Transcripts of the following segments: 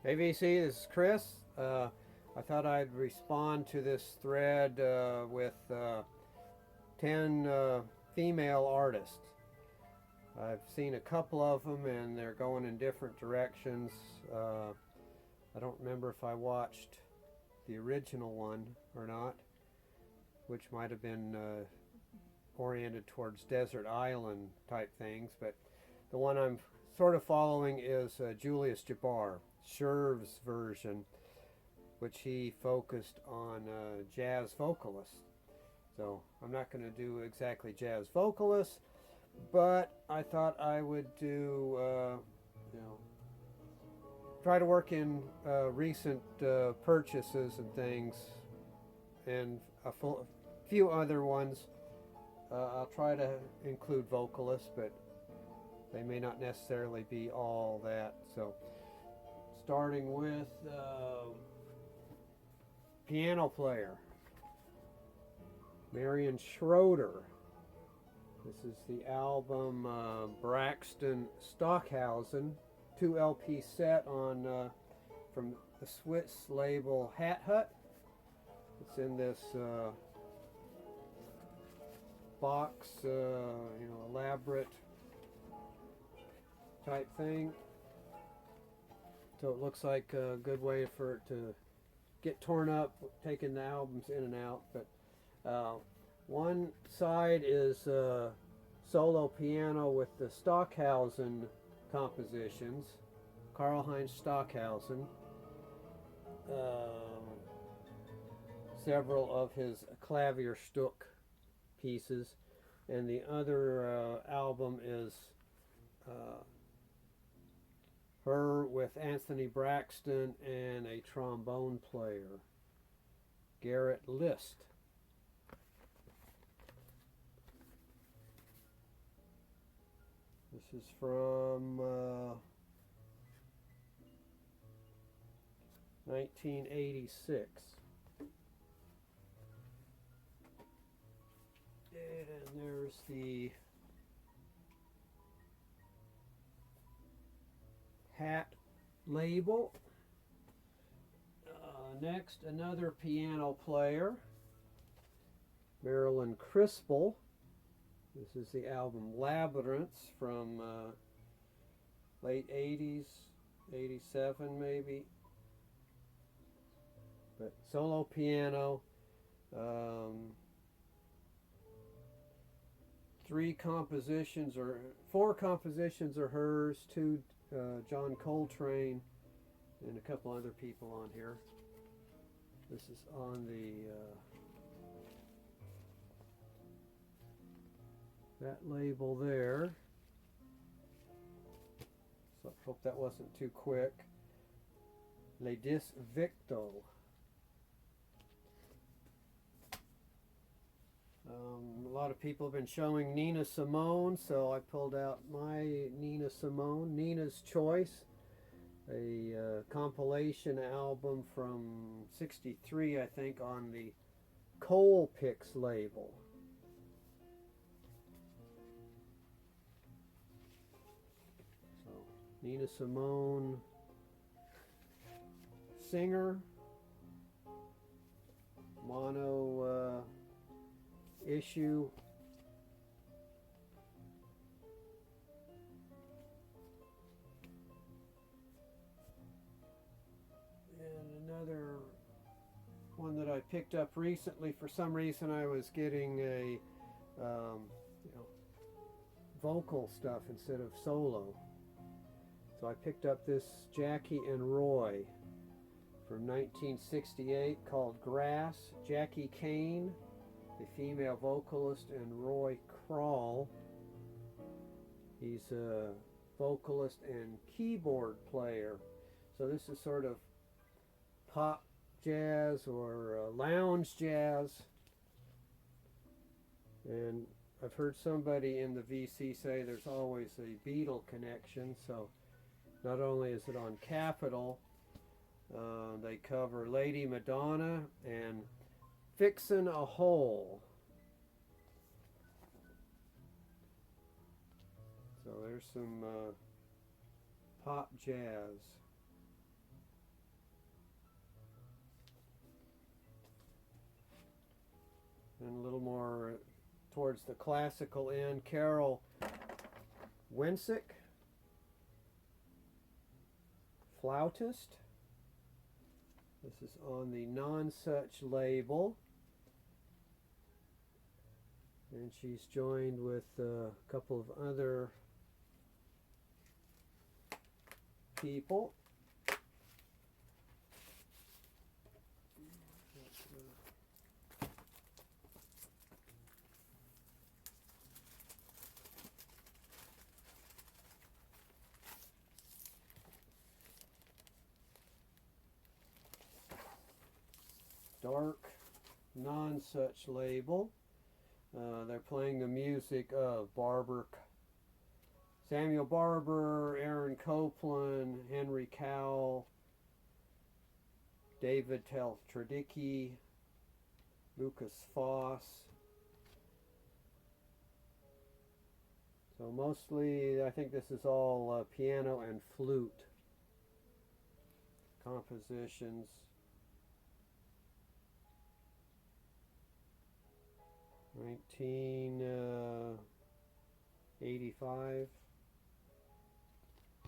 AVC, this is Chris. I thought I'd respond to this thread with 10 female artists. I've seen a couple of them and they're going in different directions. I don't remember if I watched the original one or not, which might have been oriented towards desert island type things, but the one I'm sort of following is Julius Jabbar, Sherv's version, which he focused on jazz vocalists. So I'm not going to do exactly jazz vocalists, but I thought I would do, try to work in recent purchases and things, and a few other ones. I'll try to include vocalists, but they may not necessarily be all that. So starting with piano player, Marian Schroeder. This is the album Braxton Stockhausen, 2 LP set on from the Swiss label Hat Hut. It's in this box, elaborate type thing. So it looks like a good way for it to get torn up, taking the albums in and out. But one side is solo piano with the Stockhausen compositions, Karl-Heinz Stockhausen, several of his Klavierstück pieces, and the other album is her with Anthony Braxton and a trombone player, Garrett List. This is from 1986. And there's the Hat label. Next, another piano player, Marilyn Crispell. This is the album Labyrinths from late 80s, 87 maybe. But solo piano. 4 compositions are hers, 2 John Coltrane, and a couple other people on here. This is on the that label there. So I hope that wasn't too quick. Les Dis Victo. A lot of people have been showing Nina Simone, so I pulled out my Nina Simone, Nina's Choice, a compilation album from '63, I think, on the Coal Picks label. So Nina Simone, singer, mono issue. And another one that I picked up recently. For some reason I was getting a vocal stuff instead of solo. So I picked up this Jackie and Roy from 1968 called Grass. Jackie Cain, the female vocalist, and Roy Kroll. He's a vocalist and keyboard player. So this is sort of pop jazz or lounge jazz. And I've heard somebody in the VC say there's always a Beatle connection. So not only is it on Capitol, they cover Lady Madonna and Fixin' a Hole. So there's some pop jazz. and a little more towards the classical end, Carol Wensick, flautist. This is on the Non-Such label. And she's joined with a couple of other people. Dark Non-Such label. They're playing the music of Samuel Barber, Aaron Copland, Henry Cowell, David Tradicki, Lucas Foss. So mostly, I think this is all piano and flute compositions. 1985.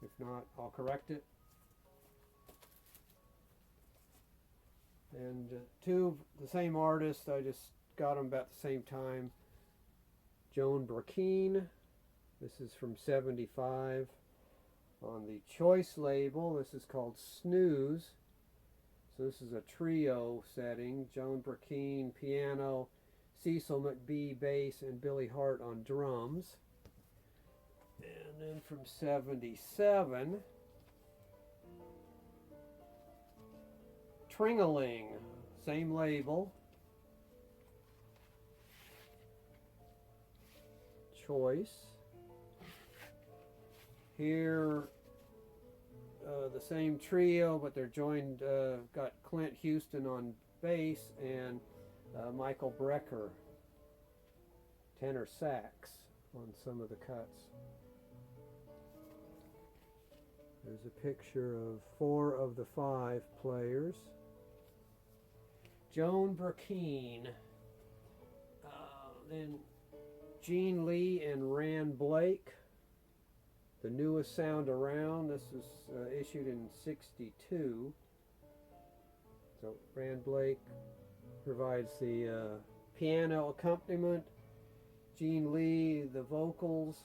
If not, I'll correct it. And two, the same artist, I just got them about the same time. Joan Burkeen, this is from 75. On the Choice label, this is called Snooze. So this is a trio setting. Joan Burkeen, piano, Cecil McBee bass, and Billy Hart on drums. And then from 77, Tringaling, same label. Choice. Here, the same trio, but they're joined, got Clint Houston on bass and Michael Brecker, tenor sax on some of the cuts. There's a picture of 4 of the 5 players. Joan Burkeen, then Gene Lee and Rand Blake, The Newest Sound Around. This was issued in '62. So Rand Blake provides the piano accompaniment. Gene Lee, the vocals.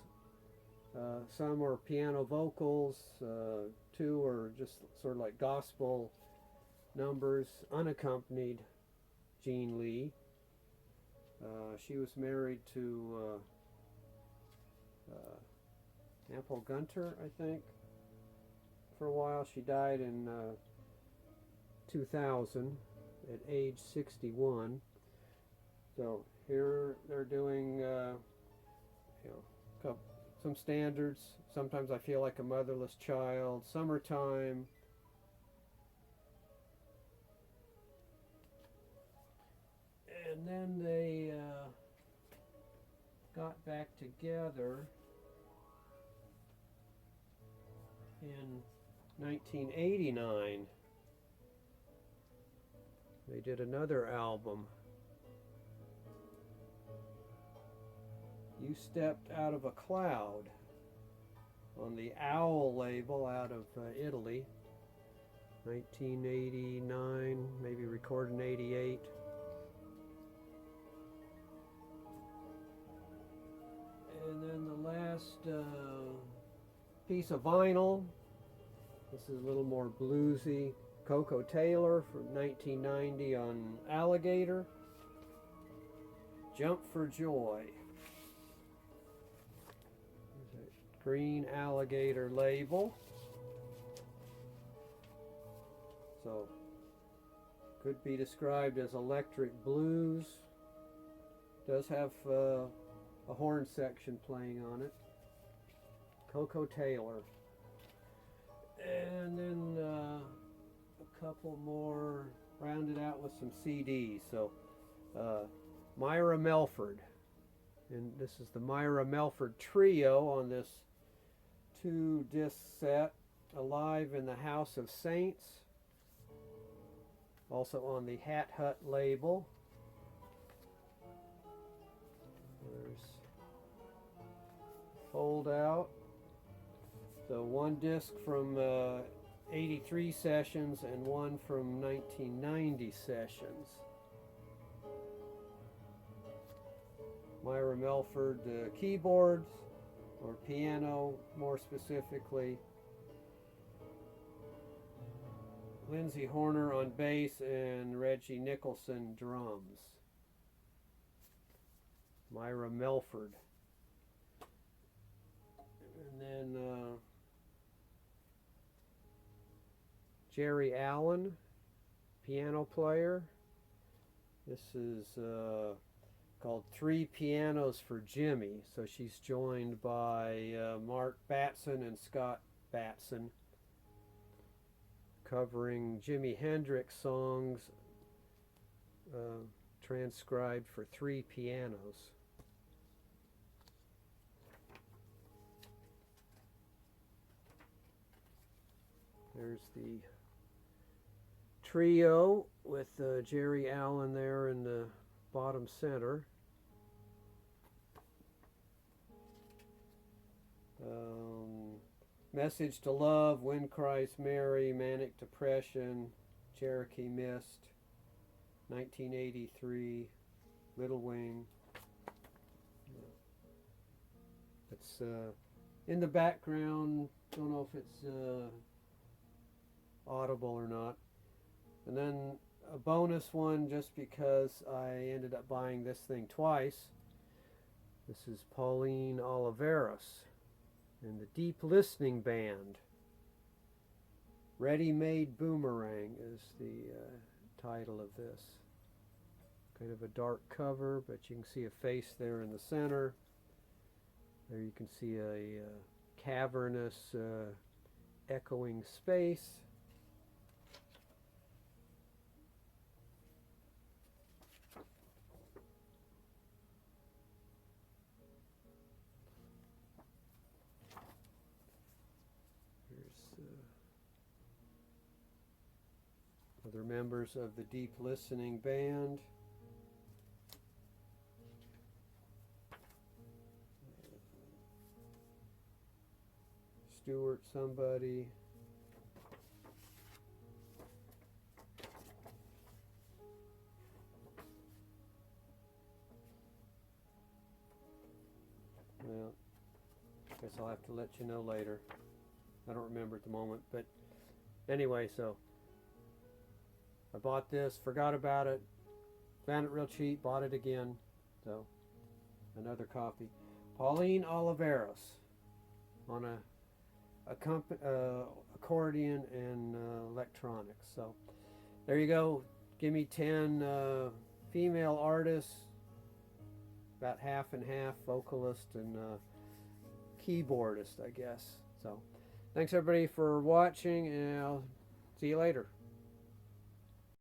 Some are piano vocals. 2 are just sort of like gospel numbers, unaccompanied. Gene Lee. She was married to Ample Gunter, I think, for a while. She died in 2000 at age 61. So here they're doing some standards. Sometimes I Feel Like a Motherless Child, Summertime. And then they got back together in 1989. They did another album. You Stepped Out of a Cloud on the Owl label out of Italy. 1989, maybe recorded in 88. And then the last piece of vinyl, this is a little more bluesy, Koko Taylor from 1990 on Alligator, Jump for Joy. There's a green Alligator label. So, could be described as electric blues. Does have a horn section playing on it. Koko Taylor. And then a couple more rounded out with some CDs. So Myra Melford. And this is the Myra Melford Trio on this 2-disc set. Alive in the House of Saints. Also on the Hat Hut label. fold out. So one disc from 83 sessions and one from 1990 sessions. Myra Melford keyboards, or piano more specifically. Lindsay Horner on bass and Reggie Nicholson drums. Myra Melford. And then Jerry Allen, piano player. This is called Three Pianos for Gimme. So she's joined by Mark Batson and Scott Batson, covering Jimi Hendrix songs transcribed for three pianos. There's the trio with Jerry Allen there in the bottom center. Message to Love, Wind Cries Mary, Manic Depression, Cherokee Mist, 1983, Little Wing. It's in the background, don't know if it's audible or not. And then a bonus one, just because I ended up buying this thing twice. This is Pauline Oliveros and the Deep Listening Band. Ready Made Boomerang is the title of this. Kind of a dark cover, but you can see a face there in the center. There you can see a cavernous echoing space. Other members of the Deep Listening Band. Stuart somebody. Well, I guess I'll have to let you know later. I don't remember at the moment, but anyway, so I bought this, forgot about it, found it real cheap, bought it again, so another copy. Pauline Oliveros on a accordion and electronics. So there you go. Give me 10 female artists, about half and half, vocalist and keyboardist, I guess. So thanks everybody for watching, and I'll see you later.